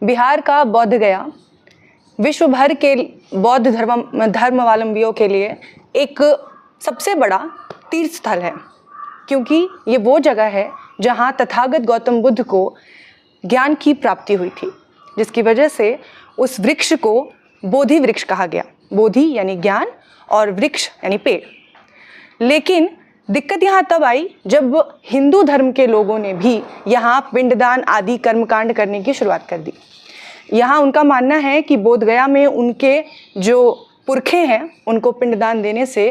बिहार का बोध गया विश्व भर के बौद्ध धर्मावलंबियों के लिए एक सबसे बड़ा तीर्थ स्थल है, क्योंकि ये वो जगह है जहाँ तथागत गौतम बुद्ध को ज्ञान की प्राप्ति हुई थी, जिसकी वजह से उस वृक्ष को बोधि वृक्ष कहा गया। बोधि यानी ज्ञान और वृक्ष यानी पेड़। लेकिन दिक्कत यहाँ तब आई जब हिंदू धर्म के लोगों ने भी यहाँ पिंडदान आदि कर्मकांड करने की शुरुआत कर दी। यहाँ उनका मानना है कि बोध गया में उनके जो पुरखे हैं उनको पिंडदान देने से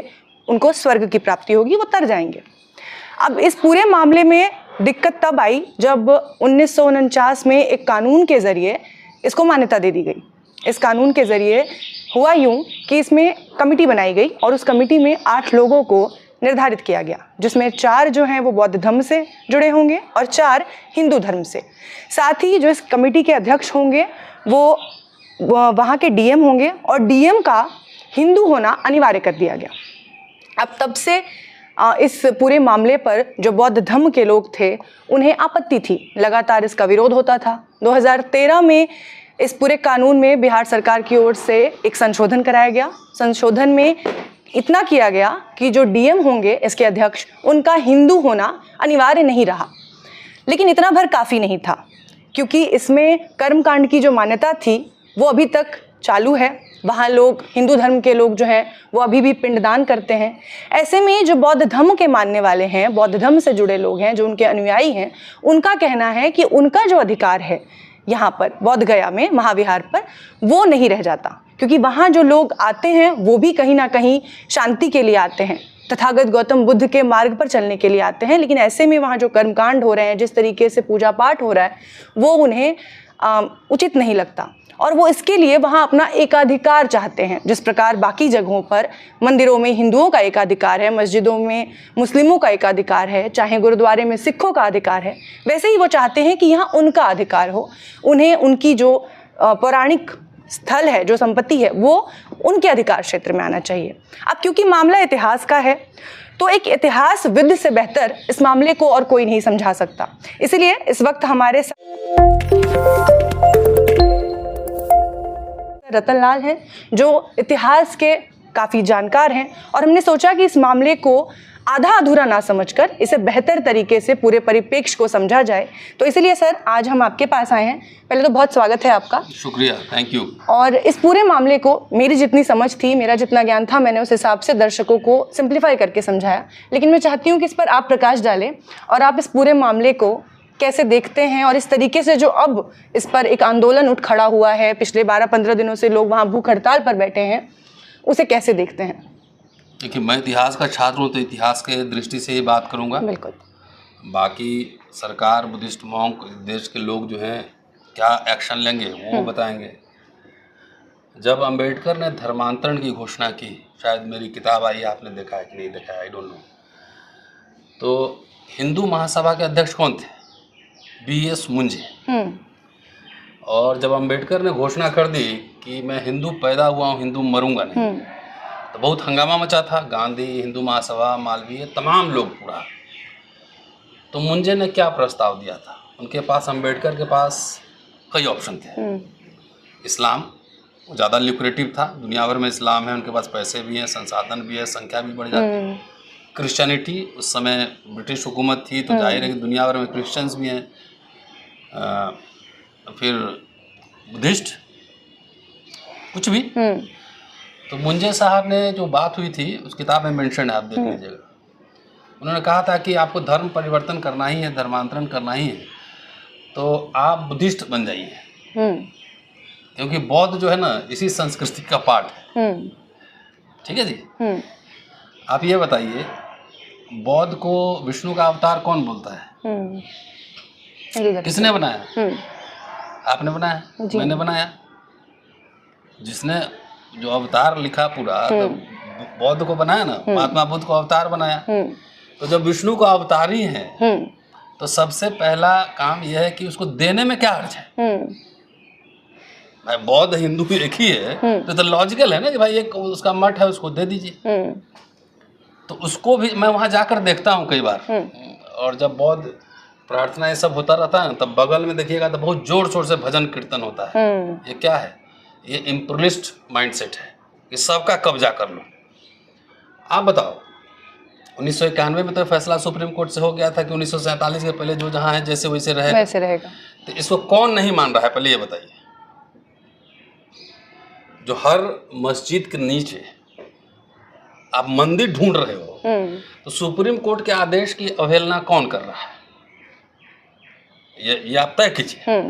उनको स्वर्ग की प्राप्ति होगी, वो तर जाएंगे। अब इस पूरे मामले में दिक्कत तब आई जब 1949 में एक कानून के ज़रिए इसको मान्यता दे दी गई। इस कानून के ज़रिए हुआ यूँ कि इसमें कमेटी बनाई गई और उस कमेटी में 8 लोगों को निर्धारित किया गया, जिसमें 4 जो हैं वो बौद्ध धर्म से जुड़े होंगे और 4 हिंदू धर्म से। साथ ही जो इस कमेटी के अध्यक्ष होंगे वो वहाँ के डीएम होंगे और डीएम का हिंदू होना अनिवार्य कर दिया गया। अब तब से इस पूरे मामले पर जो बौद्ध धर्म के लोग थे उन्हें आपत्ति थी, लगातार इसका विरोध होता था। 2013 में इस पूरे कानून में बिहार सरकार की ओर से एक संशोधन कराया गया। संशोधन में इतना किया गया कि जो डीएम होंगे इसके अध्यक्ष, उनका हिंदू होना अनिवार्य नहीं रहा। लेकिन इतना भर काफ़ी नहीं था, क्योंकि इसमें कर्मकांड की जो मान्यता थी वो अभी तक चालू है। वहाँ लोग, हिंदू धर्म के लोग जो हैं वो अभी भी पिंडदान करते हैं। ऐसे में जो बौद्ध धर्म के मानने वाले हैं, बौद्ध धर्म से जुड़े लोग हैं, जो उनके अनुयायी हैं, उनका कहना है कि उनका जो अधिकार है यहाँ पर बोध गया में महाविहार पर, वो नहीं रह जाता, क्योंकि वहाँ जो लोग आते हैं वो भी कहीं ना कहीं शांति के लिए आते हैं, तथागत गौतम बुद्ध के मार्ग पर चलने के लिए आते हैं। लेकिन ऐसे में वहाँ जो कर्मकांड हो रहे हैं, जिस तरीके से पूजा पाठ हो रहा है, वो उन्हें उचित नहीं लगता और वो इसके लिए वहाँ अपना एकाधिकार चाहते हैं। जिस प्रकार बाकी जगहों पर मंदिरों में हिंदुओं का एकाधिकार है, मस्जिदों में मुस्लिमों का एकाधिकार है, चाहे गुरुद्वारे में सिखों का अधिकार है, वैसे ही वो चाहते हैं कि यहाँ उनका अधिकार हो। उन्हें उनकी जो पौराणिक स्थल है, जो संपत्ति है, वो उनके अधिकार क्षेत्र में आना चाहिए। अब क्योंकि मामला इतिहास का है तो एक इतिहासविद से बेहतर इस मामले को और कोई नहीं समझा सकता। इसलिए इस वक्त हमारे रतन लाल हैं, जो इतिहास के काफ़ी जानकार हैं, और हमने सोचा कि इस मामले को आधा अधूरा ना समझकर इसे बेहतर तरीके से पूरे परिप्रेक्ष्य को समझा जाए। तो इसलिए सर आज हम आपके पास आए हैं। पहले तो बहुत स्वागत है आपका। शुक्रिया, थैंक यू। और इस पूरे मामले को मेरी जितनी समझ थी, मेरा जितना ज्ञान था, मैंने उस हिसाब से दर्शकों को सिंप्लीफाई करके समझाया। लेकिन मैं चाहती हूँ कि इस पर आप प्रकाश डालें और आप इस पूरे मामले को कैसे देखते हैं, और इस तरीके से जो अब इस पर एक आंदोलन उठ खड़ा हुआ है, पिछले 12-15 दिनों से लोग वहाँ भूख हड़ताल पर बैठे हैं, उसे कैसे देखते हैं? देखिए, मैं इतिहास का छात्र हूँ तो इतिहास के दृष्टि से ही बात करूँगा। बिल्कुल। बाकी सरकार, बुद्धिस्ट मॉन्क, देश के लोग जो हैं क्या एक्शन लेंगे वो बताएंगे। जब अंबेडकर ने धर्मांतरण की घोषणा की, शायद मेरी किताब आई, आपने देखा है कि नहीं देखा है, आई डोंट नो, तो हिंदू महासभा के अध्यक्ष कौन थे? BS मुंजे। और जब अंबेडकर ने घोषणा कर दी कि मैं हिंदू पैदा हुआ हूँ, हिंदू मरूंगा नहीं, तो बहुत हंगामा मचा था। गांधी, हिंदू महासभा, मालवीय, तमाम लोग पूरा। तो मुंजे ने क्या प्रस्ताव दिया था? उनके पास, अंबेडकर के पास कई ऑप्शन थे। इस्लाम ज़्यादा ल्यूक्रेटिव था, दुनिया भर में इस्लाम है, उनके पास पैसे भी हैं, संसाधन भी है, संख्या भी बढ़ जाती है। क्रिश्चियनिटी, उस समय ब्रिटिश हुकूमत थी तो जाहिर है कि दुनिया भर में क्रिश्चियंस भी हैं। फिर बुद्धिस्ट, कुछ भी। तो मुंजे साहब ने जो बात हुई थी, उस किताब में मेंशन है, आप देख लीजिएगा। उन्होंने कहा था कि आपको धर्म परिवर्तन करना ही है, धर्मांतरण करना ही है, तो आप बुद्धिस्ट बन जाइए, क्योंकि बौद्ध जो है ना इसी संस्कृति का पार्ट है। ठीक है जी। आप ये बताइए, बौद्ध को विष्णु का अवतार कौन बोलता है? किसने बनाया? आपने बनाया, मैंने बनाया। जिसने जो अवतार लिखा पूरा, तो बौद्ध को बनाया ना, महात्मा बुद्ध को अवतार बनाया। तो जब विष्णु का अवतार ही है तो सबसे पहला काम यह है कि उसको देने में क्या अर्थ है? भाई बौद्ध हिंदू एक ही है, तो लॉजिकल है ना कि भाई एक उसका मठ है, उसको दे दीजिए। तो उसको भी मैं वहाँ जाकर देखता हूँ कई बार, और जब बौद्ध प्रार्थना ये सब होता रहता है ना, तब बगल में देखिएगा तो बहुत जोर शोर से भजन कीर्तन होता है। ये क्या है? ये इम्पीरियलिस्ट माइंडसेट है कि सबका कब्जा कर लो। आप बताओ 1991 में तो फैसला सुप्रीम कोर्ट से हो गया था कि 1947 के पहले जो जहाँ है जैसे वैसे रहेगा। तो इसको कौन नहीं मान रहा है, पहले ये बताइए। जो हर मस्जिद के नीचे आप मंदिर ढूंढ रहे हो, तो सुप्रीम कोर्ट के आदेश की अवहेलना कौन कर रहा है, ये आप तय कीजिए।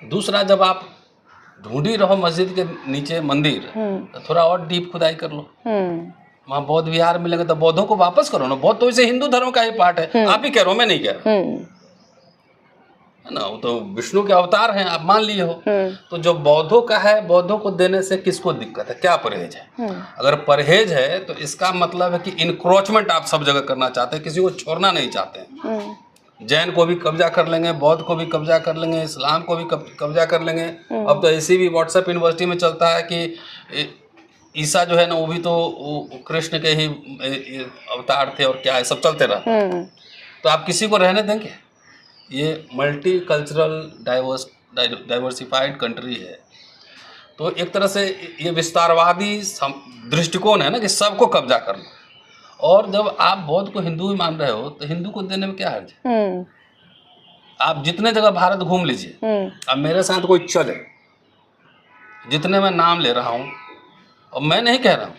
दूसरा, जब आप ढूंढ ही रहो मस्जिद के नीचे मंदिर, तो थोड़ा और डीप खुदाई कर लो। वहाँ बौद्ध विहार मिलेंगे तो बौद्धों को वापस करो ना। बौद्ध तो इसे हिंदू धर्म का ही पार्ट है। आप ही कह रहे हो, मैं नहीं कह रहा, है ना। वो तो विष्णु के अवतार हैं, आप मान लिए हो। तो जो बौद्धों का है, बौद्धों को देने से किसको दिक्कत है? क्या परहेज है? अगर परहेज है तो इसका मतलब है कि इनक्रोचमेंट आप सब जगह करना चाहते हैं, किसी को छोड़ना नहीं चाहते हैं। जैन को भी कब्जा कर लेंगे, बौद्ध को भी कब्जा कर लेंगे, इस्लाम को भी कब्जा कर लेंगे। अब तो ऐसी भी व्हाट्सएप यूनिवर्सिटी में चलता है कि ईसा जो है ना, वो भी तो कृष्ण के ही अवतार थे और क्या है, सब चलते रहा। तो आप किसी को रहने देंगे? ये मल्टी कल्चरल डाइवर्सिफाइड कंट्री है। तो एक तरह से ये विस्तारवादी दृष्टिकोण है ना कि सबको कब्जा करना। और जब आप बौद्ध को हिंदू ही मान रहे हो तो हिंदू को देने में क्या हर्ज है? आप जितने जगह भारत घूम लीजिए, अब मेरे साथ कोई चले, जितने मैं नाम ले रहा हूँ, और मैं नहीं कह रहा हूँ,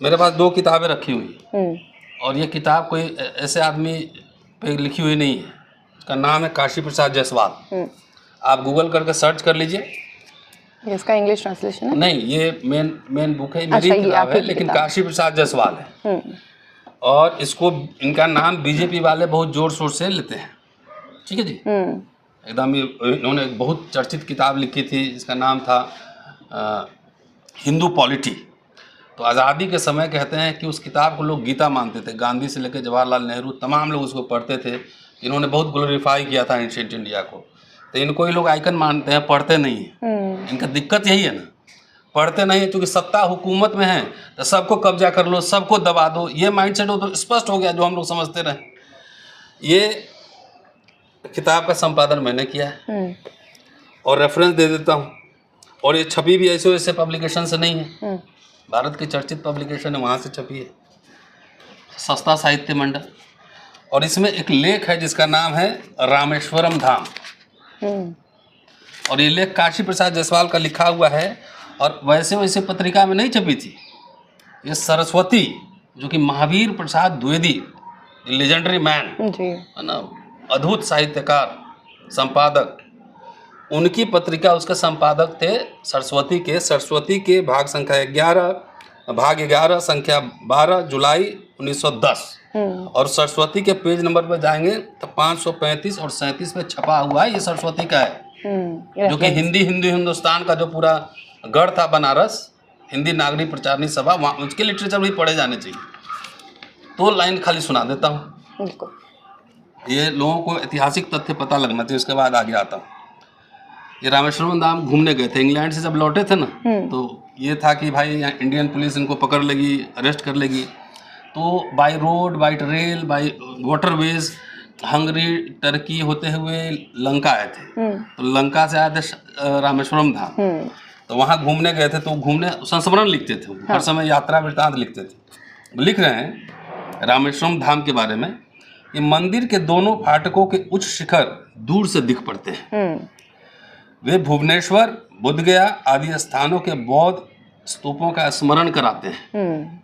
मेरे पास 2 किताबें रखी हुई हैं, और ये किताब कोई ऐसे आदमी पे लिखी हुई नहीं है। इसका नाम है काशी प्रसाद जायसवाल। आप गूगल करके सर्च कर लीजिए। इसका इंग्लिश ट्रांसलेशन है? नहीं, ये मेन बुक है, मेरी किताब है, लेकिन काशी प्रसाद जायसवाल है। और इसको, इनका नाम बीजेपी वाले बहुत जोर शोर से लेते हैं, ठीक है जी। एकदम इन्होंने एक बहुत चर्चित किताब लिखी थी, इसका नाम था हिंदू पॉलिटी। तो आज़ादी के समय कहते हैं कि उस किताब को लोग गीता मानते थे। गांधी से लेकर जवाहरलाल नेहरू तमाम लोग उसको पढ़ते थे। इन्होंने बहुत ग्लोरीफाई किया था एंशिएंट इंडिया को। तो इनको ही लोग आइकन मानते हैं, पढ़ते नहीं हैं। इनका दिक्कत यही है ना, पढ़ते नहीं है, क्योंकि सत्ता हुकूमत में है तो सबको कब्जा कर लो, सबको दबा दो। ये माइंडसेट हो तो स्पष्ट हो गया जो हम लोग समझते रहे। ये किताब का संपादन मैंने किया है और रेफरेंस दे देता हूँ। और ये छपी भी ऐसे वैसे पब्लिकेशन से नहीं है, भारत की चर्चित पब्लिकेशन है, वहाँ से छपी है, सस्ता साहित्य मंडल। और इसमें एक लेख है जिसका नाम है रामेश्वरम धाम। और ये लेख काशी प्रसाद जायसवाल का लिखा हुआ है, और वैसे वैसे पत्रिका में नहीं छपी थी। ये सरस्वती, जो कि महावीर प्रसाद द्विवेदी, लेजेंडरी मैन है ना, अद्भुत साहित्यकार, संपादक, उनकी पत्रिका, उसके संपादक थे सरस्वती के भाग संख्या 11 संख्या 12 जुलाई 1910। और सरस्वती के पेज नंबर पर जाएंगे तो 535 और 37 में छपा हुआ है। ये सरस्वती का है, जो कि हिंदुस्तान का जो पूरा गढ़ था बनारस, हिंदी नागरिक प्रचारणी सभा, वहाँ उसके लिटरेचर भी पढ़े जाने चाहिए। तो लाइन खाली सुना देता हूँ, ये लोगों को ऐतिहासिक तथ्य पता लगना चाहिए, उसके बाद आगे आता हूँ। ये रामेश्वरम धाम घूमने गए थे, इंग्लैंड से जब लौटे थे ना, तो ये था कि भाई यहाँ इंडियन पुलिस इनको पकड़ लेगी, अरेस्ट कर लेगी। तो by road, by rail, by waterways Hungary, Turkey होते हुए लंका आए थे। तो लंका से आए थे रामेश्वरम धाम, तो वहाँ घूमने गए थे। तो घूमने संस्मरण लिखते थे, हर समय यात्रा वृत्तांत लिखते थे। लिख रहे हैं रामेश्वरम धाम के बारे में कि मंदिर के दोनों फाटकों के उच्च शिखर दूर से दिख पड़ते हैं। वे भुवनेश्वर, बुद्धगया आदि स्थानों के बौद्ध स्तूपों का स्मरण कराते हैं।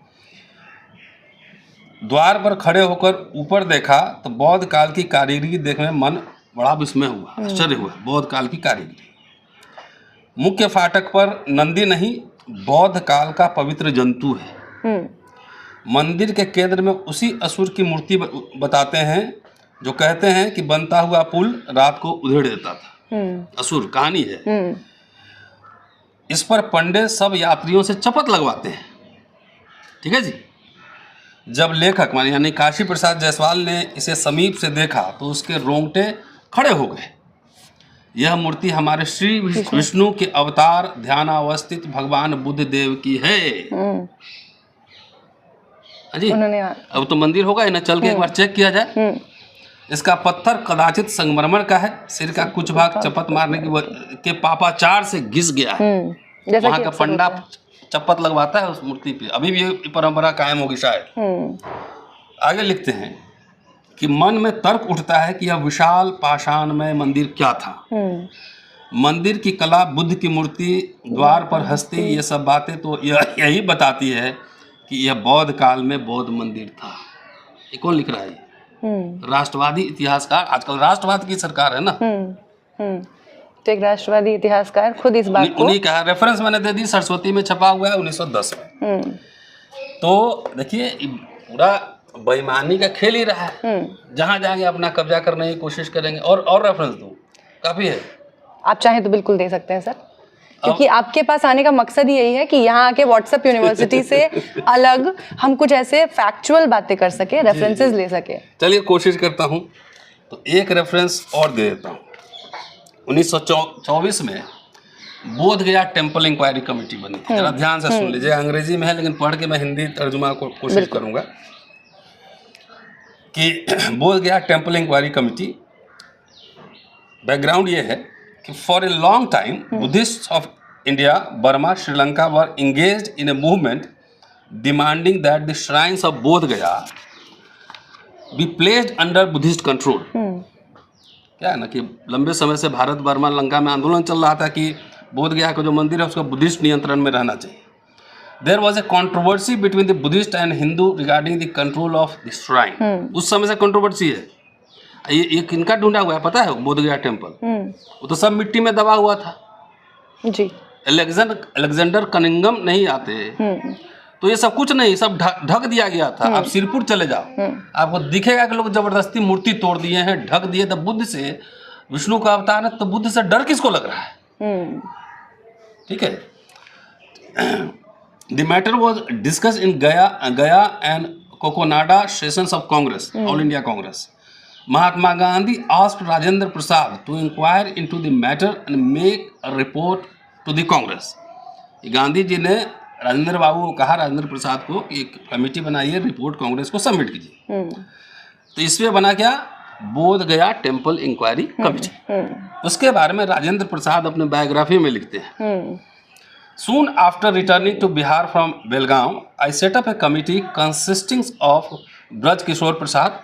द्वार पर खड़े होकर ऊपर देखा तो बौद्ध काल की कारीगरी देखने में मन बड़ा विस्मय हुआ, आश्चर्य हुआ। बौद्ध काल की कारीगरी। मुख्य फाटक पर नंदी नहीं, बौद्ध काल का पवित्र जंतु है। मंदिर के केंद्र में उसी असुर की मूर्ति बताते हैं जो कहते हैं कि बनता हुआ पुल रात को उधेड़ देता था। असुर कहानी है। इस पर पंडित सब यात्रियों से शपथ लगवाते हैं, ठीक है जी। जब लेखक यानी काशी प्रसाद जायसवाल ने इसे समीप से देखा तो उसके रोंगटे खड़े हो गए। यह मूर्ति हमारे श्री विष्णु के अवतार ध्यानावस्थित भगवान बुद्ध देव की है। जी, अब तो मंदिर होगा ना, चल के एक बार चेक किया जाए। इसका पत्थर कदाचित संगमरमर का है, सिर का कुछ भाग चपत मारने के पापाचार से घिस गया है। जैसा वहाँ कि का अक्सर पंडा होता है। चपत लगवाता है उस मूर्ति पे, अभी भी ये परंपरा कायम होगी शायद। आगे लिखते हैं कि मन में तर्क उठता है कि यह विशाल पाषाणमय मंदिर क्या था। मंदिर की कला, बुद्ध की मूर्ति, द्वार पर हस्ती, ये सब बातें तो यही बताती है कि यह बौद्ध काल में बौद्ध मंदिर था। ये कौन लिख रहा है? राष्ट्रवादी इतिहासकार। आजकल राष्ट्रवाद की सरकार है ना। तो एक राष्ट्रवादी इतिहासकार खुद इस बात को, उन्हीं का रेफरेंस मैंने दे दी, सरस्वती में छपा हुआ है 1910 में। तो देखिए पूरा बेईमानी का खेल ही रहा है। जहां जाएंगे अपना कब्जा करने की कोशिश करेंगे। और रेफरेंस दूं, काफी है। आप चाहें तो बिल्कुल दे सकते हैं सर, क्योंकि आपके पास आने का मकसद ही यही है कि यहाँ आके व्हाट्सएप यूनिवर्सिटी से अलग हम कुछ ऐसे फैक्चुअल बातें कर सके, रेफरेंसेस ले सके। चलिए कोशिश करता हूँ। तो एक रेफरेंस और दे देता हूँ। 1924 में बोध गया टेम्पल इंक्वायरी कमेटी बनी थी। जरा ध्यान से सुन लीजिए, अंग्रेजी में है लेकिन पढ़ के मैं हिंदी तर्जुमा को कोशिश करूंगा कि बोध Gaya temple inquiry committee. Background ये है कि for a long time Buddhist of India, Burma, Sri Lanka were engaged in a movement demanding that the shrines of बोध गया be placed under Buddhist control। क्या है ना कि लंबे समय से भारत, बर्मा, लंका में आंदोलन चल रहा था कि बोध गया का जो मंदिर है उसका बुद्धिस्ट नियंत्रण में रहना चाहिए। There was a controversy between the Buddhist and Hindu regarding the control of the shrine। उस समय से कंट्रोवर्सी है। ये किनका ढूंढा हुआ है पता है? बोध गया टेम्पल। वो तो सब मिट्टी में दबा हुआ था जी। अलेक्जेंडर कनिंगम नहीं आते तो ये सब कुछ नहीं, सब ढक दिया गया था। आप सिरपुर चले जाओ, आपको दिखेगा कि लोग जबरदस्ती मूर्ति तोड़ दिए हैं, ढक दिए। तो बुद्ध से, विष्णु का अवतार है तो बुद्ध से डर किसको लग रहा है? ठीक है। The matter was discuss in Gaya and Coconada sessions of Congress, all India Congress. Mahatma Gandhi asked Rajendra Prasad to inquire into the matter and make a report to the Congress। Gandhi ji ने राजेंद्र बाबू को कहा, राजेंद्र प्रसाद को, एक कमेटी बनाइए, रिपोर्ट कांग्रेस को सबमिट कीजिए। तो इसमें बना क्या? बोध गया टेम्पल इंक्वायरी कमेटी। उसके बारे में राजेंद्र प्रसाद अपने बायोग्राफी में लिखते हैं, Soon after returning to Bihar from Belgaum, I set up a committee consisting of Braj Kishore Prasad,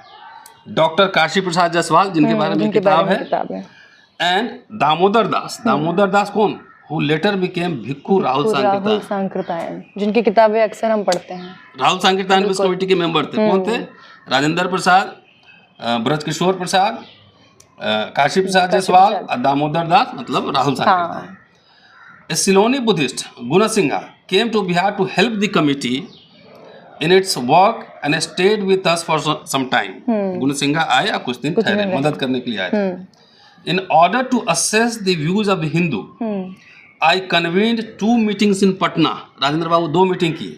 doctor Kashi Prasad Jayaswal जिनके बारे में किताब है, एंड दामोदर दास। दामोदर दास कौन? Who later became भिक्खु राहुल सांकृतायन, जिनकी किताबें अक्सर हम पढ़ते हैं। राहुल सांकृतायन भी इस कमेटी के मेंबर थे। कौन थे? राजेंद्र प्रसाद, ब्रज किशोर प्रसाद, काशी प्रसाद जायसवाल और दामोदर दास, मतलब Rahul सांकृतायन। A Siloni Buddhist, Gunasingha, came to Bihar to help the committee in its work and stayed with us for some time। Gunasingha आए, कुछ दिन ठहरे, मदद करने के लिए आए थे। In order to assess the views of the Hindu, I convened 2 meetings in Patna। Rajendra Babu 2 meeting की,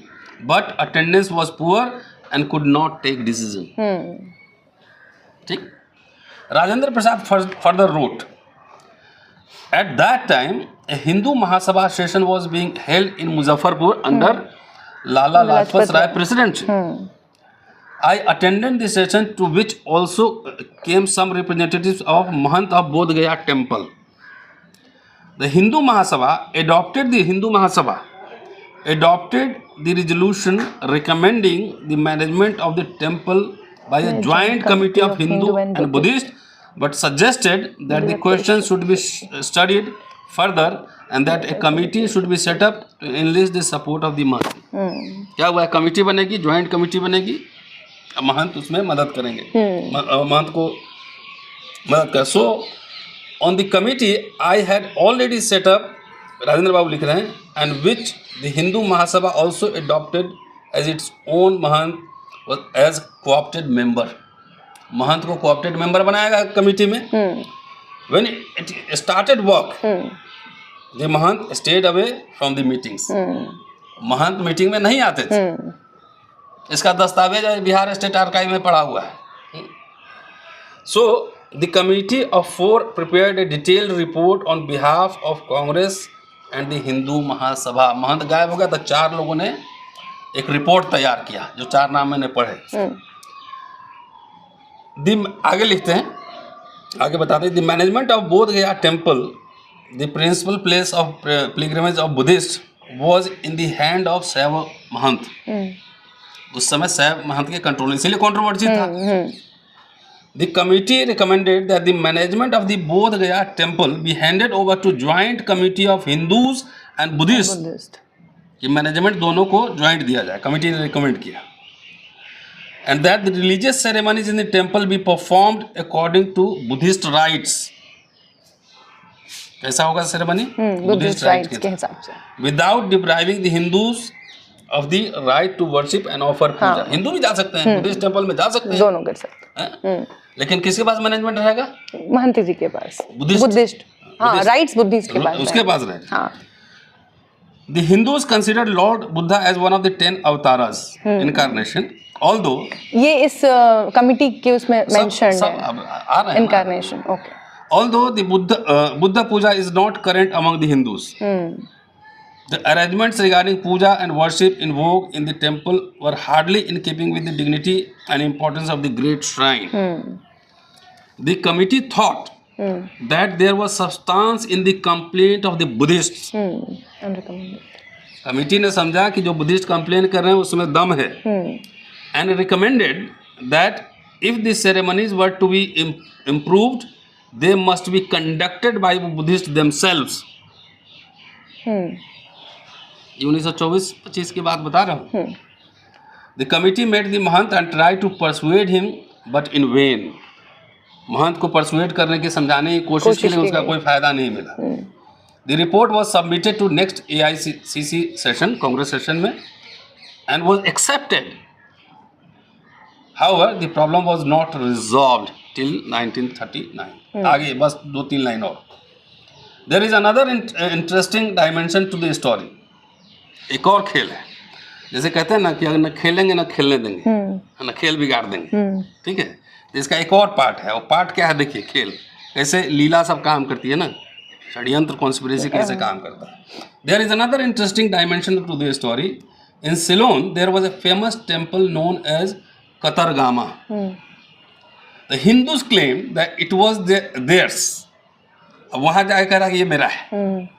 but attendance was poor and could not take decision। ठीक। Rajendra Prasad further wrote, At that time, a Hindu Mahasabha session was being held in Muzaffarpur under Lala Lajpat Rai presidency। I attended the session to which also came some representatives of Mahant of Bodh Gaya temple। The Hindu Mahasabha adopted the resolution recommending the management of the temple by a joint committee of Hindu and Buddhist, but suggested that the question should be studied further and that a committee should be set up to enlist the support of the महंत। क्या हुआ? Committee बनेगी, joint committee बनेगी, महंत उसमें मदद करेंगे, महंत को मदद कर। So on the committee I had already set up, Rajendra Babu लिख रहे हैं, and which the Hindu Mahasabha also adopted as its own Mahant as coopted member. Mahant को कोऑप्टेड मेंबर बनाएगा कमेटी में। When it started work, the Mahant stayed away from the meetings। Mahant meeting में नहीं आते थे। इसका दस्तावेज बिहार स्टेट आर्काइव में पड़ा हुआ है। So the committee of 4 prepared a detailed report on behalf of Congress and the Hindu महासभा। महंत गायब हो गया तो 4 लोगों ने एक रिपोर्ट तैयार किया, जो 4 नाम मैंने पढ़े। आगे लिखते हैं, आगे बताते हैं, the management of Bodh Gaya temple, the principal place of pilgrimage of Buddhist was in the hand of Shaiva mahant. उस समय शैव महंत के कंट्रोल, इसीलिए कंट्रोवर्सी था। The committee recommended that the management of the Bodh Gaya temple be handed over to joint committee of Hindus and Buddhist, कि management दोनों को joint दिया जाए, कमिटी ने रिकमेंड किया। And that the religious ceremonies in the temple be performed according to Buddhist rites. कैसा होगा ceremony? Buddhist rites के हिसाब से, without depriving the Hindus of the right to worship and offer पूजा। हिंदू भी जा सकते हैं, बुद्धिस्ट टेम्पल में जा सकते हैं, दोनों कर सकते हैं। लेकिन किसके पास मैनेजमेंट रहेगा? महंत जी के पास, बुद्धिस्ट, हाँ, राइट्स बुद्धिस्ट के पास, उसके पास रहेगा। हाँ। The Hindus considered Lord Buddha as one of the 10 avatars, incarnation. Although ये इस कमिटी के उसमें मेंशन है, आ रहे हैं incarnation, okay. Although the Buddha puja is not current among the Hindus, the arrangements regarding puja and worship in vogue in the temple were hardly in keeping with the dignity and importance of the great shrine. The committee thought that there was substance in the complaint of the Buddhists. Committee ने समझा कि जो Buddhist complain कर रहे हैं उसमें दम है, and recommended that if the ceremonies were to be improved they must be conducted by Buddhist themselves. 1924-25 की बात बता रहा हूँ। The committee met the Mahant and try to persuade him but in vain. Mahant को परसुएड करने की, समझाने की कोशिश की, लेकिन उसका कोई फायदा नहीं मिला। The report was submitted to next AICC session, Congress session में, and was accepted. However the problem was not resolved till 1939। आगे बस 2-3 लाइन और। There is another interesting dimension to the story. एक और खेल है, जैसे कहते हैं ना कि अगर न खेलेंगे न खेलने देंगे, न खेल बिगाड़ देंगे, ठीक है। इसका एक और पार्ट है, वो पार्ट क्या है? देखिए, खेल कैसे लीला सब काम करती है ना, षड्यंत्र कॉन्स्पिरेसी कैसे काम करता है। There is another interesting dimension to the story. In Ceylon there was a famous temple known as Kataragama. The Hindus claim that it was theirs. अब वहाँ जाकर कह रहा कि ये मेरा है।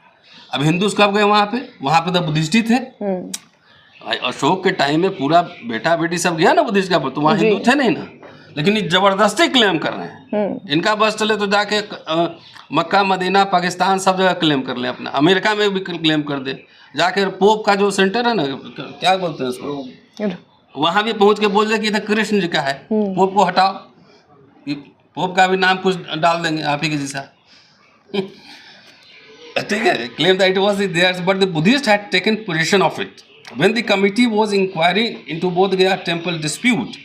अब हिंदूज कब गए वहाँ पे? वहाँ पे तो बुद्धिस्ट ही थे। अशोक के टाइम में पूरा बेटा बेटी सब गया ना बुद्धिस्ट का, तो वहाँ हिंदू थे नहीं ना, लेकिन ये जबरदस्ती क्लेम कर रहे हैं। इनका बस चले तो जाके मक्का, मदीना, पाकिस्तान सब जगह क्लेम कर ले, अपना अमेरिका में भी क्लेम कर दे, जाके पोप का जो सेंटर है ना, क्या बोलते हैं उसको, वहाँ भी पहुँच के बोल दे कि इधर कृष्ण जी का है, पोप को हटाओ, पोप का भी नाम कुछ डाल देंगे आप ही के जैसा। ठीक है, claim that it was theirs, but the Buddhists had taken possession of it. When the committee was inquiring into Bodh Gaya temple dispute,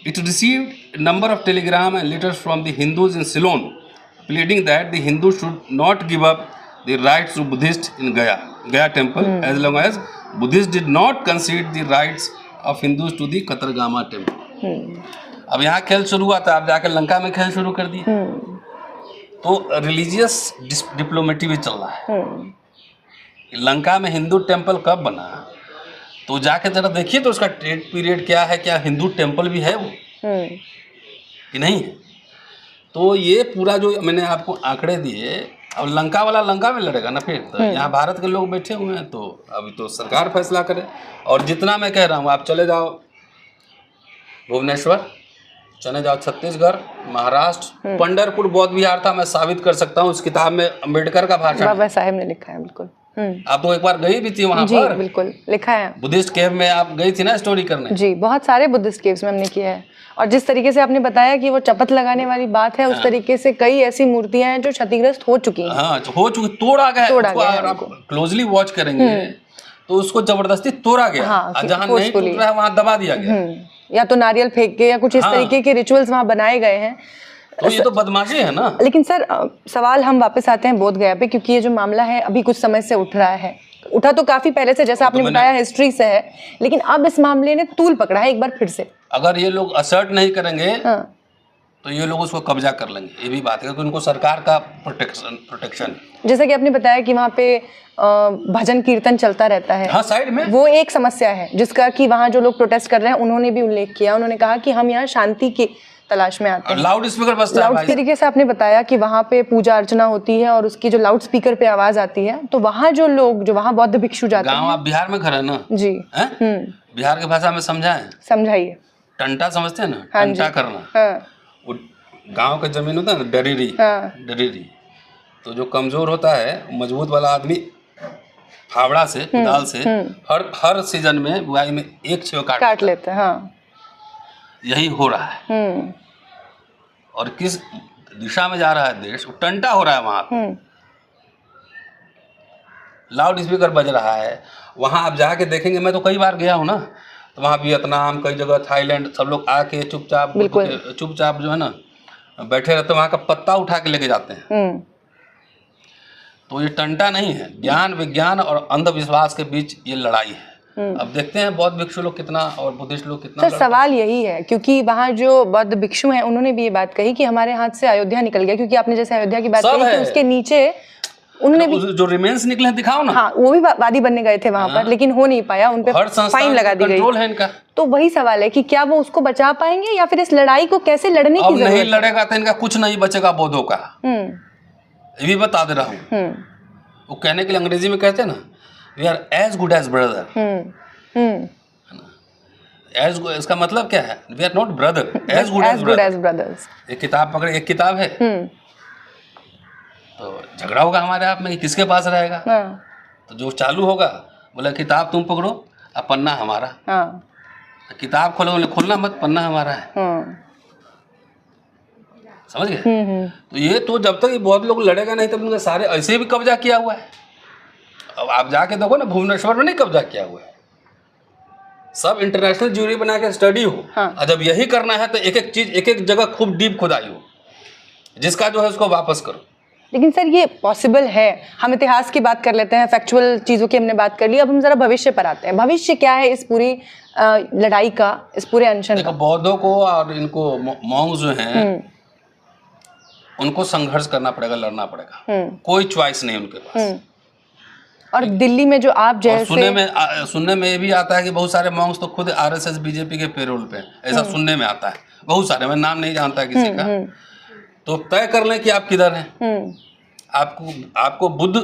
it received a number of telegrams and letters from the Hindus in Ceylon, pleading that the Hindus should not give up the rights to Buddhists in Gaya temple, as long as Buddhists did not concede the rights of Hindus to the Katargama temple. अब यहाँ खेल शुरू हुआ था, अब जाकर लंका में खेल शुरू कर दिया। तो रिलीजियस डिप्लोमेटी भी चल रहा है। लंका में हिंदू टेम्पल कब बना, तो जाके जरा देखिए तो उसका ट्रेड पीरियड क्या है, क्या हिंदू टेम्पल भी है वो कि नहीं है। तो ये पूरा जो मैंने आपको आंकड़े दिए, अब लंका वाला लंका में लड़ेगा ना फिर, तो यहाँ भारत के लोग बैठे हुए हैं, तो अभी तो सरकार फैसला करे। और जितना मैं कह रहा हूँ, आप चले जाओ भुवनेश्वर, चले जाओ छत्तीसगढ़, महाराष्ट्र, पंढरपुर बौद्ध विहार था, मैं साबित कर सकता हूँ, उस किताब में अंबेडकर का भाषण बाबा साहेब ने लिखा है। बिल्कुल, आप तो एक बार गई भी थी वहाँ जी, पर? बिल्कुल लिखा है। बुद्धिस्ट केव में आप गई थी ना स्टोरी करने? जी, बहुत सारे बुद्धिस्ट केव्स में हमने किया है। और जिस तरीके से आपने बताया कि वो चपत लगाने वाली बात है, उस तरीके से कई ऐसी मूर्तियां हैं जो क्षतिग्रस्त हो चुकी हैं। हाँ, हो चुकी, तोड़ा गया। अगर आप क्लोजली वॉच करेंगे तो उसको जबरदस्ती तोड़ा गया। हाँ, जहाँ नहीं टूट रहा है वहाँ दबा दिया गया, या तो नारियल फेंक के, या कुछ इस तरीके के रिचुअल्स वहाँ बनाए गए हैं। तो ये तो बदमाशी है ना। लेकिन सर, सवाल हम वापस आते हैं बोध गया पे, क्योंकि ये जो मामला है अभी कुछ समय से उठ रहा है, उठा तो काफी पहले से, जैसा आपने बताया हिस्ट्री से है, लेकिन अब इस मामले ने तूल पकड़ा है एक बार फिर से। अगर ये लोग असर्ट नहीं करेंगे तो ये लोग उसको कब्जा कर लेंगे, ये भी बात है, क्योंकि उनको सरकार का प्रोटेक्शन। जैसा कि आपने बताया कि वहाँ पे भजन कीर्तन चलता रहता है, हाँ, साइड में वो एक समस्या है जिसका कि वहाँ जो लोग प्रोटेस्ट कर रहे हैं उन्होंने भी उल्लेख किया। उन्होंने कहा कि हम यहाँ शांति की तलाश में आते हैं। लाउड स्पीकर बजता है लाउड भाई। तरीके से आपने बताया कि वहाँ पे पूजा अर्चना होती है और उसकी जो लाउड स्पीकर पे आवाज आती है, तो वहाँ जो लोग, जो वहाँ बौद्ध भिक्षु जाते गाँव हैं। आप बिहार में खड़े ना जी। हैं? बिहार की भाषा में समझाएं, समझाइए। टंटा समझते हैं ना, हाँ टंटा जी। करना। हाँ। वो गाँव का जमीन होता है ना, डरीरी, हाँ। डरीरी, तो जो कमजोर होता है, मजबूत वाला आदमी फावड़ा से, कुदाल से हर सीजन में बुआई में एक छेव काट लेते हैं। हाँ। यही हो रहा है। और किस दिशा में जा रहा है देश, वो टंटा हो रहा है वहाँ पे। लाउड स्पीकर बज रहा है। वहाँ आप जाके देखेंगे, मैं तो कई बार गया हूँ ना, तो वहाँ वियतनाम, कई जगह थाईलैंड, सब लोग आके चुपचाप जो है ना बैठे रहते हैं, वहाँ का पत्ता उठा के लेके जाते हैं। तो ये टंटा नहीं है, ज्ञान विज्ञान और अंधविश्वास के बीच ये लड़ाई है। अब देखते हैं बौद्ध भिक्षु लोग कितना और बुद्धिस्ट लोग कितना। सर सवाल यही है, क्योंकि वहाँ जो बौद्ध भिक्षु हैं उन्होंने भी ये बात कही कि हमारे हाथ से अयोध्या निकल गया, क्योंकि आपने जैसे अयोध्या की बात कही कि उसके नीचे उन्होंने भी जो रिमेन्स निकले हैं दिखाओ ना। हाँ, वो भी वादी बनने गए थे वहाँ पर, लेकिन हो नहीं पाया, उन पे फाइन लगा दी गई। कंट्रोल है इनका। तो वही सवाल है कि क्या वो उसको बचा पाएंगे या फिर इस लड़ाई को कैसे लड़ने की जरूरत है। नहीं लड़ेगा तो इनका कुछ नहीं बचेगा बौद्धों का, ये भी बता दे रहा हूँ। वो कहने के लिए अंग्रेजी में कहते हैं ना, we are as good as brother. इसका मतलब क्या है, we are not brother, as good as brothers. एक किताब पकड़े, एक किताब है, तो झगड़ा होगा हमारे आप में कि किसके पास रहेगा। तो जो चालू होगा, बोला किताब तुम पकड़ो अब पन्ना हमारा। तो किताब खोलो, बोले खोलना मत, पन्ना हमारा है। समझ गए। तो ये तो जब तक ये बहुत लोग लड़ेगा नहीं, तब उनके सारे ऐसे भी कब्जा किया हुआ है। अब आप जाके देखो ना, भुवनेश्वर में नहीं कब्जा किया हुआ है, सब इंटरनेशनल ज्यूरी बना के स्टडी हो। और जब यही करना है तो एक एक चीज, एक एक जगह खूब डीप खुदाई हो, जिसका जो है उसको वापस करो। लेकिन सर ये पॉसिबल है? हम इतिहास की बात कर लेते हैं, फैक्चुअल चीज़ों की हमने बात कर ली, अब हम जरा भविष्य पर आते हैं। भविष्य क्या है इस पूरी लड़ाई का, इस पूरे अनशन का? बौद्धों को और इनको मॉन्क्स जो हैं उनको संघर्ष करना पड़ेगा, लड़ना पड़ेगा, कोई चॉइस नहीं उनके पास। और दिल्ली में जो आप जैसे सुनने में ये भी आता है कि बहुत सारे मॉन्क्स तो खुद आरएसएस बीजेपी के पेरोल पे, ऐसा सुनने में आता है। बहुत सारे, मैं नाम नहीं जानता किसी का। तो तय कर लें कि आप किधर हैं। आपको बुद्ध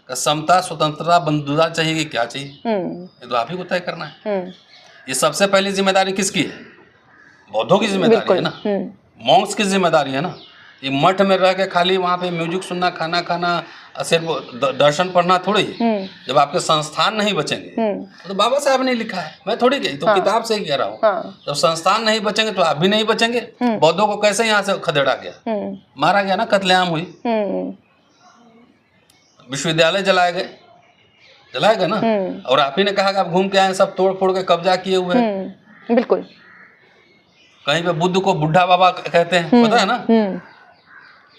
का समता, स्वतंत्रता, बंधुता चाहिए कि क्या चाहिए, ये तो आप ही को तय करना है। ये सबसे पहली जिम्मेदारी किसकी है? बौद्धों की जिम्मेदारी है ना, मॉन्क्स की जिम्मेदारी है ना। ये मठ में रह के खाली वहाँ पे म्यूजिक सुनना, खाना खाना, सिर्फ दर्शन पढ़ना थोड़ी है। जब आपके संस्थान नहीं बचेंगे, तो बाबा साहब ने लिखा है, मैं थोड़ी कही, तो किताब से ही कह रहा हूँ। जब संस्थान नहीं बचेंगे तो आप भी नहीं बचेंगे। बौद्धों को कैसे यहाँ से खदेड़ा गया, मारा गया ना, कत्लेआम हुई, विश्वविद्यालय जलाए गए ना। और आप ही ने कहा कि आप घूम के आए, सब तोड़ फोड़ के कब्जा किए हुए हैं। बिल्कुल। कहीं पे बुद्ध को बुढ़ा बाबा कहते हैं, पता है ना,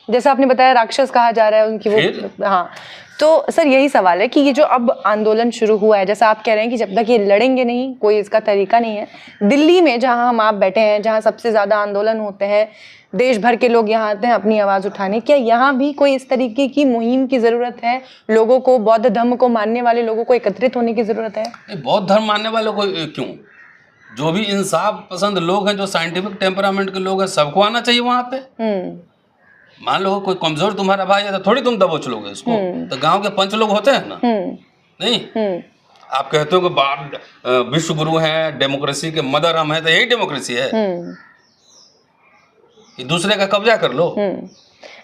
जैसा आपने बताया राक्षस कहा जा रहा है उनकी वो। हाँ, तो सर यही सवाल है कि ये जो अब आंदोलन शुरू हुआ है, जैसा आप कह रहे हैं कि जब तक ये लड़ेंगे नहीं, कोई इसका तरीका नहीं है। दिल्ली में जहाँ हम आप बैठे हैं, जहाँ सबसे ज़्यादा आंदोलन होते हैं, देश भर के लोग यहाँ आते हैं अपनी आवाज़ उठाने, क्या यहाँ भी कोई इस तरीके की मुहिम की ज़रूरत है? लोगों को, बौद्ध धर्म को मानने वाले लोगों को एकत्रित होने की ज़रूरत है? बौद्ध धर्म मानने वालों को क्यों, जो भी इंसाफ पसंद लोग हैं, जो साइंटिफिक टेम्परामेंट के लोग हैं, सबको आना चाहिए वहाँ पे। मान लो कोई कमजोर तुम्हारा भाई है तो थोड़ी तुम दबोच लोगे उसको। तो गांव के पंच लोग होते हैं ना, नहीं? आप कहते हो कि विश्व गुरु हैं, डेमोक्रेसी के मदर हम हैं, तो यही डेमोक्रेसी है कि दूसरे का कब्जा कर लो।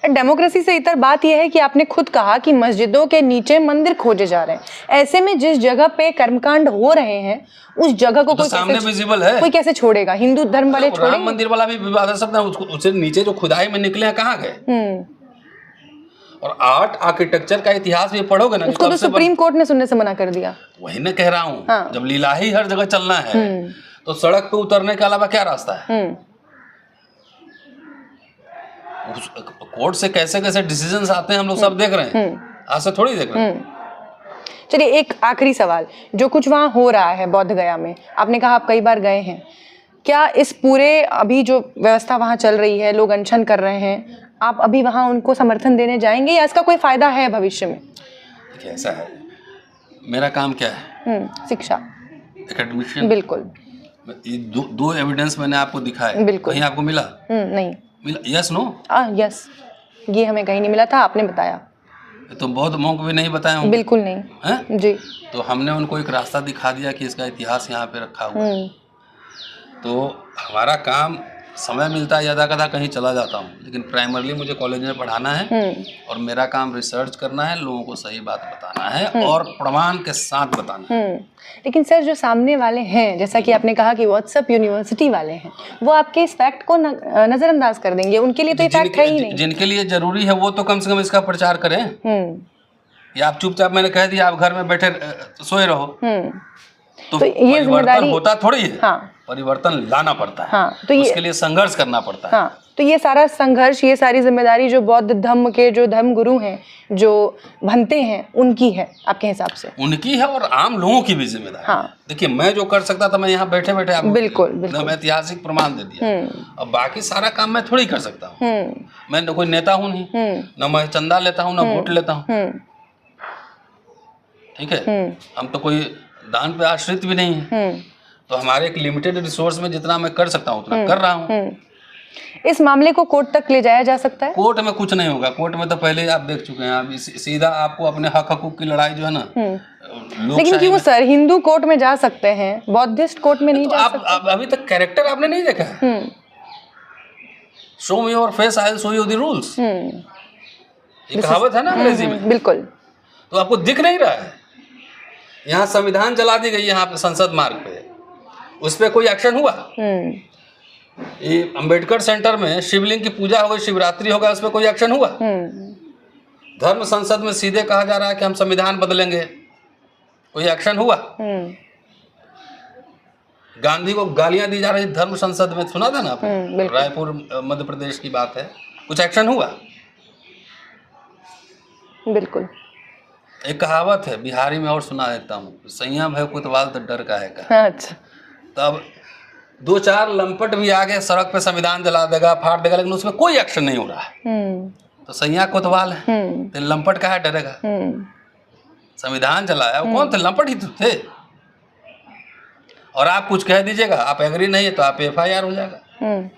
डेमोक्रेसी से इतर बात यह है कि आपने खुद कहा कि मस्जिदों के नीचे मंदिर खोजे जा रहे हैं। ऐसे में जिस जगह पे कर्मकांड हो रहे हैं, उस जगह को तो सामने विजिबल है, कोई कैसे छोड़ेगा? हिंदू धर्म वाले छोड़ेंगे? राम मंदिर वाला भी विवाद है, सब उससे नीचे जो खुदाई में निकले हैं कहाँ गए? और आर्ट आर्किटेक्चर का इतिहास भी पढ़ोगे ना, उसको तो सुप्रीम कोर्ट ने सुनने से मना कर दिया। वही मैं कह रहा हूँ। हाँ। जब लीलाही हर जगह चलना है तो सड़क पे उतरने के अलावा क्या रास्ता है? कोर्ट से कैसे कैसे डिसीजंस आते हैं हम लोग सब देख रहे हैं, आज से थोड़ी देख रहे हैं। चलिए एक आखिरी सवाल, जो कुछ वहाँ हो रहा है बोध गया में, आपने कहा आप कई बार गए हैं, क्या इस पूरे अभी जो व्यवस्था वहाँ चल रही है, लोग अनशन कर रहे हैं, आप अभी वहाँ उनको समर्थन देने जाएंगे या इसका कोई फायदा है भविष्य में? देखिए ऐसा है, मेरा काम क्या है? शिक्षा, एकेडमिशियन। बिल्कुल। ये दो एविडेंस मैंने आपको दिखाए, बिल्कुल। कहीं आपको मिला? नहीं। मिला? Yes no? यस, ये हमें कहीं नहीं मिला था, आपने बताया। तो बौद्ध मॉन्क भी नहीं बताए होंगे? बिल्कुल नहीं। हैं? जी। तो हमने उनको एक रास्ता दिखा दिया कि इसका इतिहास यहाँ पे रखा हुआ है। तो हमारा काम, समय मिलता है यदा कदा कहीं चला जाता हूँ, लेकिन प्राइमरली मुझे कॉलेज में पढ़ाना है और मेरा काम रिसर्च करना है, लोगों को सही बात बताना है और प्रमाण के साथ बताना है। लेकिन सर, जो सामने वाले हैं, जैसा कि आपने कहा कि व्हाट्सएप यूनिवर्सिटी वाले हैं, वो आपके इस फैक्ट को नजरअंदाज कर देंगे, उनके लिए तो ये फैक्ट है ही नहीं। जिनके लिए जरूरी है वो तो कम से कम इसका प्रचार करें। या आप चुपचाप, मैंने कह दिया आप घर में बैठे सोए रहो, तो ये परिवर्तन होता थोड़ी है। हाँ। परिवर्तन लाना पड़ता है। हाँ, तो उसके लिए संघर्ष करना पड़ता है। हाँ, तो ये सारा संघर्ष, ये सारी जिम्मेदारी जो बौद्ध धर्म के जो धर्म गुरु हैं, जो बनते हैं, उनकी है आपके हिसाब से? उनकी है और आम लोगों की भी जिम्मेदारी। हाँ। देखिए, मैं जो कर सकता था मैं यहाँ बैठे बैठे आपको बिल्कुल मैं ऐतिहासिक प्रमाण दे दिया। अब बाकी सारा काम मैं थोड़ी कर सकता हूँ। मैं न कोई नेता हूँ नहीं, न मैं चंदा लेता हूँ, न वोट लेता हूँ। ठीक है, हम तो कोई दान पे आश्रित भी नहीं है। तो हमारे एक लिमिटेड रिसोर्स में जितना मैं कर सकता हूँ उतना कर रहा हूँ। इस मामले को कोर्ट तक ले जाया जा सकता है? कोर्ट में कुछ नहीं होगा। कोर्ट में तो पहले आप देख चुके हैं। आप सीधा आपको अपने हक हकूक की लड़ाई जो है ना, लेकिन क्यों सर, हिंदू कोर्ट में जा सकते हैं, बौद्धिस्ट कोर्ट में नहीं जा सकते? आप अभी तक कैरेक्टर आपने नहीं देखा है। Show me your face, I will show you the rules, ये कहावत है ना अंग्रेजी में। बिल्कुल। तो आपको दिख नहीं रहा है? यहाँ संविधान जला दी गई, यहाँ पे संसद मार्ग पे, उस पर कोई एक्शन हुआ? ये अंबेडकर सेंटर में शिवलिंग की पूजा हो गई, शिवरात्रि होगा, उस पर कोई एक्शन हुआ? धर्म संसद में सीधे कहा जा रहा है कि हम संविधान बदलेंगे, कोई एक्शन हुआ? गांधी को गालियां दी जा रही धर्म संसद में, सुना था ना आपने? रायपुर मध्य प्रदेश की बात है, कुछ एक्शन हुआ? बिल्कुल। एक कहावत है बिहारी में और सुना देता हूँ, सैया भय कोतवाल तो डर का है का। अच्छा। तब दो चार लंपट भी आगे सड़क पे संविधान जला देगा, फाड़ देगा, लेकिन उसमें कोई एक्शन नहीं हो रहा है। तो सैया कोतवाल है, तो लंपट का है डरेगा? संविधान जलाया, वो कौन थे? लंपट ही तो थे। और आप कुछ कह दीजिएगा, आप एग्री नहीं है तो आप FIR हो जाएगा।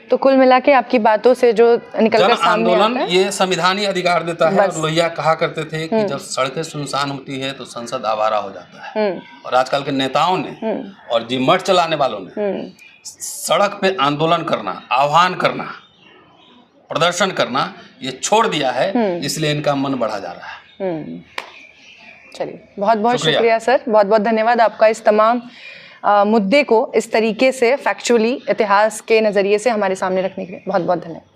तो कुल मिला के आपकी बातों से जो निकलकर सामने आता है, आंदोलन ये संविधानी अधिकार देता है। और लोहिया कहा करते थे कि जब सड़कें सुनसान होती है तो संसद आवारा हो जाता है। और आजकल के नेताओं ने और जी मठ चलाने वालों ने सड़क पे आंदोलन करना, आह्वान करना, प्रदर्शन करना ये छोड़ दिया है, इसलिए इनका मन बढ़ा जा रहा है। चलिए, बहुत बहुत शुक्रिया सर, बहुत बहुत धन्यवाद आपका इस तमाम मुद्दे को इस तरीके से फैक्चुअली इतिहास के नज़रिए से हमारे सामने रखने के लिए। बहुत बहुत धन्यवाद।